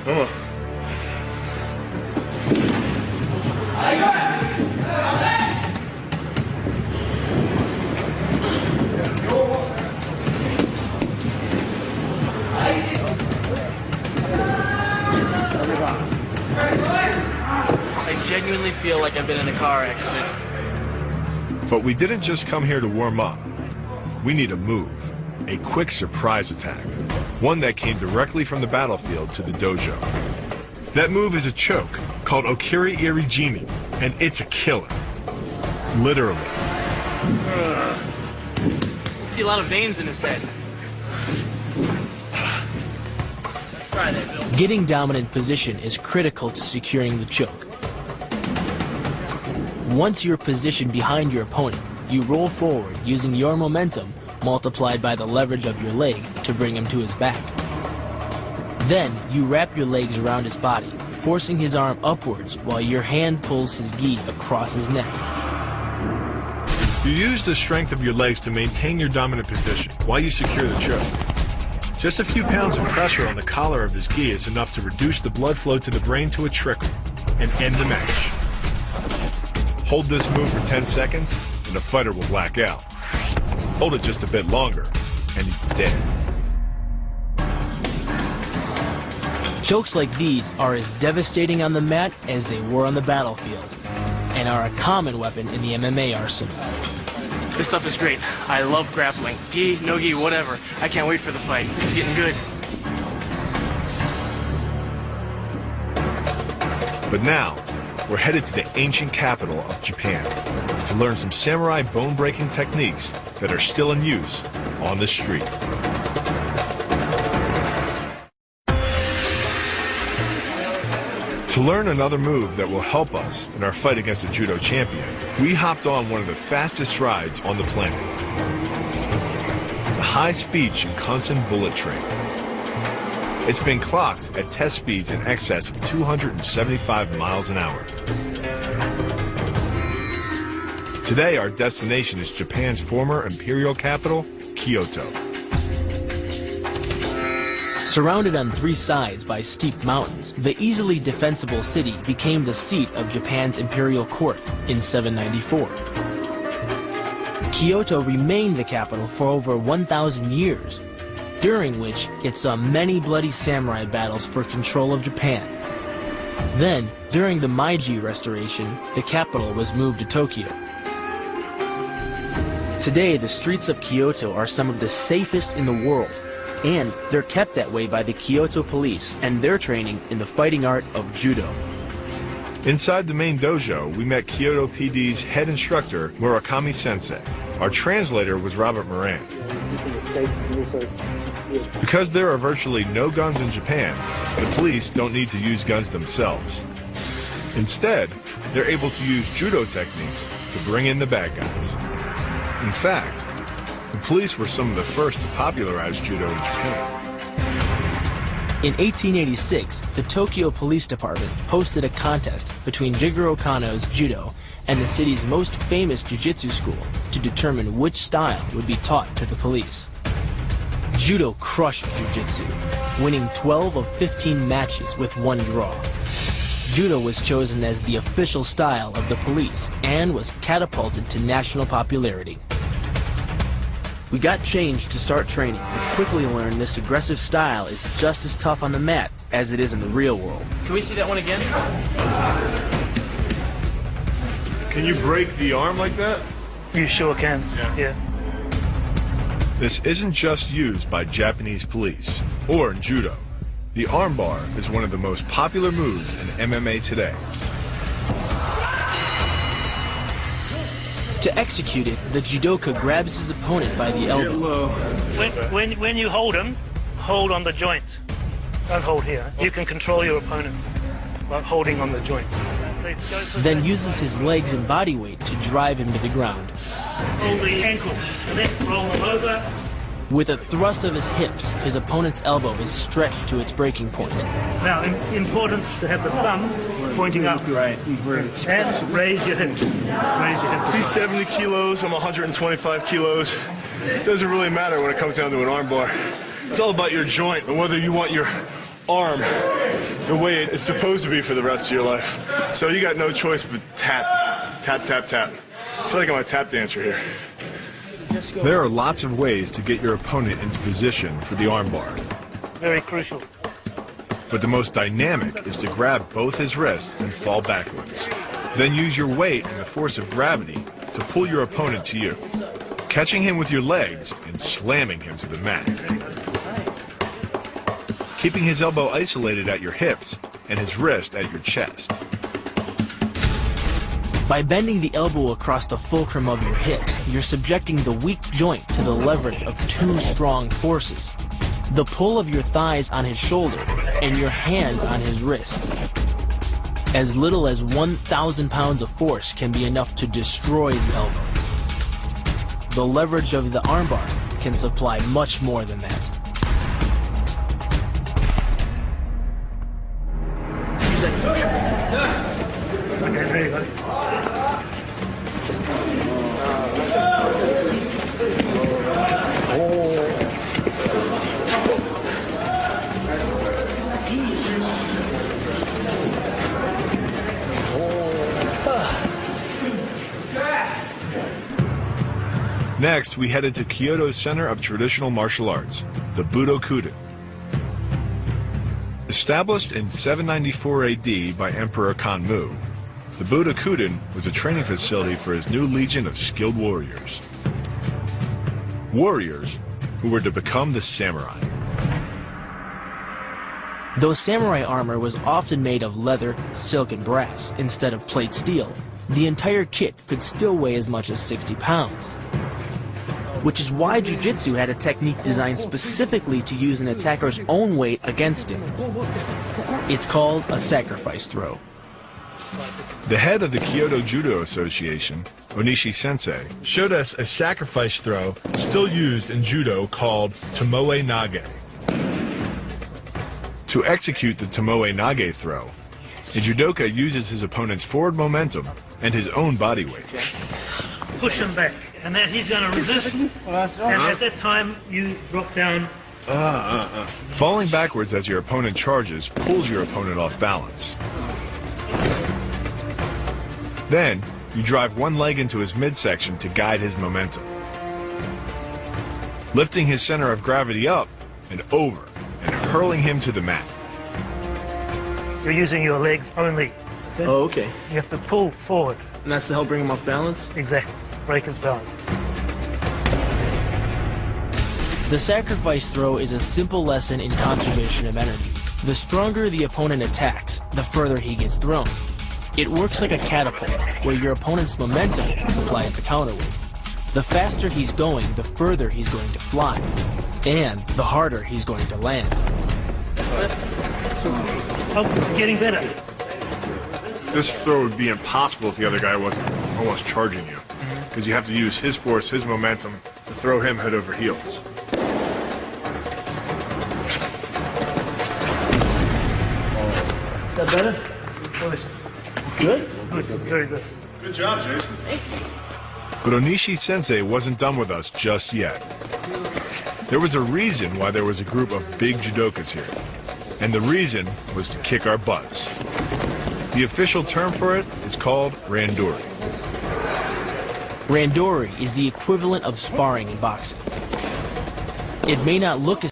Come on. I genuinely feel like I've been in a car accident. But we didn't just come here to warm up. We need a move, a quick surprise attack, one that came directly from the battlefield to the dojo. That move is a choke called Okiri Irijimi, and it's a killer. Literally. I see a lot of veins in his head. Let's try that, Bill. Getting dominant position is critical to securing the choke. Once you're positioned behind your opponent, you roll forward using your momentum multiplied by the leverage of your leg to bring him to his back. Then, you wrap your legs around his body, forcing his arm upwards while your hand pulls his gi across his neck. You use the strength of your legs to maintain your dominant position while you secure the choke. Just a few pounds of pressure on the collar of his gi is enough to reduce the blood flow to the brain to a trickle and end the match. Hold this move for 10 seconds and the fighter will black out. Hold it just a bit longer and he's dead. Chokes like these are as devastating on the mat as they were on the battlefield, and are a common weapon in the MMA arsenal. This stuff is great. I love grappling. Gi, no gi, whatever. I can't wait for the fight. This is getting good. But now, we're headed to the ancient capital of Japan to learn some samurai bone-breaking techniques that are still in use on the street. To learn another move that will help us in our fight against a judo champion, we hopped on one of the fastest rides on the planet, the high-speed Shinkansen bullet train. It's been clocked at test speeds in excess of 275 miles an hour. Today, our destination is Japan's former imperial capital, Kyoto. Surrounded on three sides by steep mountains, the easily defensible city became the seat of Japan's imperial court in 794. Kyoto remained the capital for over 1,000 years, during which it saw many bloody samurai battles for control of Japan. Then, during the Meiji Restoration, the capital was moved to Tokyo. Today, the streets of Kyoto are some of the safest in the world, and they're kept that way by the Kyoto police and their training in the fighting art of Judo. Inside the main dojo, we met Kyoto PD's head instructor, Murakami Sensei. Our translator was Robert Moran. Because there are virtually no guns in Japan, the police don't need to use guns themselves. Instead, they're able to use judo techniques to bring in the bad guys. In fact, the police were some of the first to popularize judo in Japan. In 1886, the Tokyo Police Department hosted a contest between Jigoro Kano's judo and the city's most famous jujutsu school to determine which style would be taught to the police. Judo crushed jujutsu, winning 12 of 15 matches with one draw. Judo was chosen as the official style of the police and was catapulted to national popularity. We got changed to start training, but quickly learned this aggressive style is just as tough on the mat as it is in the real world. Can we see that one again? Can you break the arm like that? You sure can, yeah. This isn't just used by Japanese police or in judo. The armbar is one of the most popular moves in MMA today. To execute it, the judoka grabs his opponent by the elbow. When you hold him, hold on the joint. Don't hold here. You can control your opponent by holding on the joint. Then uses his legs and body weight to drive him to the ground. Hold the ankle, and then roll him over. With a thrust of his hips, his opponent's elbow is stretched to its breaking point. Now, important to have the thumb pointing up. Right. And raise your hips. Raise your hips. He's 70 kilos, I'm 125 kilos. It doesn't really matter when it comes down to an arm bar. It's all about your joint and whether you want your arm the way it's supposed to be for the rest of your life. So you got no choice but tap, tap, tap, tap. I feel like I'm a tap dancer here. There are lots of ways to get your opponent into position for the armbar. Very crucial. But the most dynamic is to grab both his wrists and fall backwards. Then use your weight and the force of gravity to pull your opponent to you, catching him with your legs and slamming him to the mat. Keeping his elbow isolated at your hips and his wrist at your chest. By bending the elbow across the fulcrum of your hips, you're subjecting the weak joint to the leverage of two strong forces. The pull of your thighs on his shoulder and your hands on his wrists. As little as 1,000 pounds of force can be enough to destroy the elbow. The leverage of the armbar can supply much more than that. Okay, there you go. Next, we headed to Kyoto's Center of Traditional Martial Arts, the Budokuden. Established in 794 AD by Emperor Kanmu, the Budokuden was a training facility for his new legion of skilled warriors. Warriors who were to become the samurai. Though samurai armor was often made of leather, silk, and brass instead of plate steel, the entire kit could still weigh as much as 60 pounds. Which is why jujutsu had a technique designed specifically to use an attacker's own weight against him. It's called a sacrifice throw. The head of the Kyoto Judo Association, Onishi Sensei, showed us a sacrifice throw still used in judo called tomoe nage. To execute the tomoe nage throw, a judoka uses his opponent's forward momentum and his own body weight. Push him back, and then he's going to resist, and at that time you drop down. Falling backwards as your opponent charges pulls your opponent off balance. Then, you drive one leg into his midsection to guide his momentum, lifting his center of gravity up and over and hurling him to the mat. You're using your legs only. Okay? Oh, okay. You have to pull forward. And that's to help bring him off balance? Exactly. Break his balance. The sacrifice throw is a simple lesson in conservation of energy. The stronger the opponent attacks, the further he gets thrown. It works like a catapult, where your opponent's momentum supplies the counterweight. The faster he's going, the further he's going to fly, and the harder he's going to land. Oh, getting better. This throw would be impossible if the other guy wasn't almost charging you, because you have to use his force, his momentum, to throw him head over heels. Is that better? Good? Good, very good. Good job, Jason. But Onishi Sensei wasn't done with us just yet. There was a reason why there was a group of big judokas here, and the reason was to kick our butts. The official term for it is called randori. Randori is the equivalent of sparring in boxing. It may not look as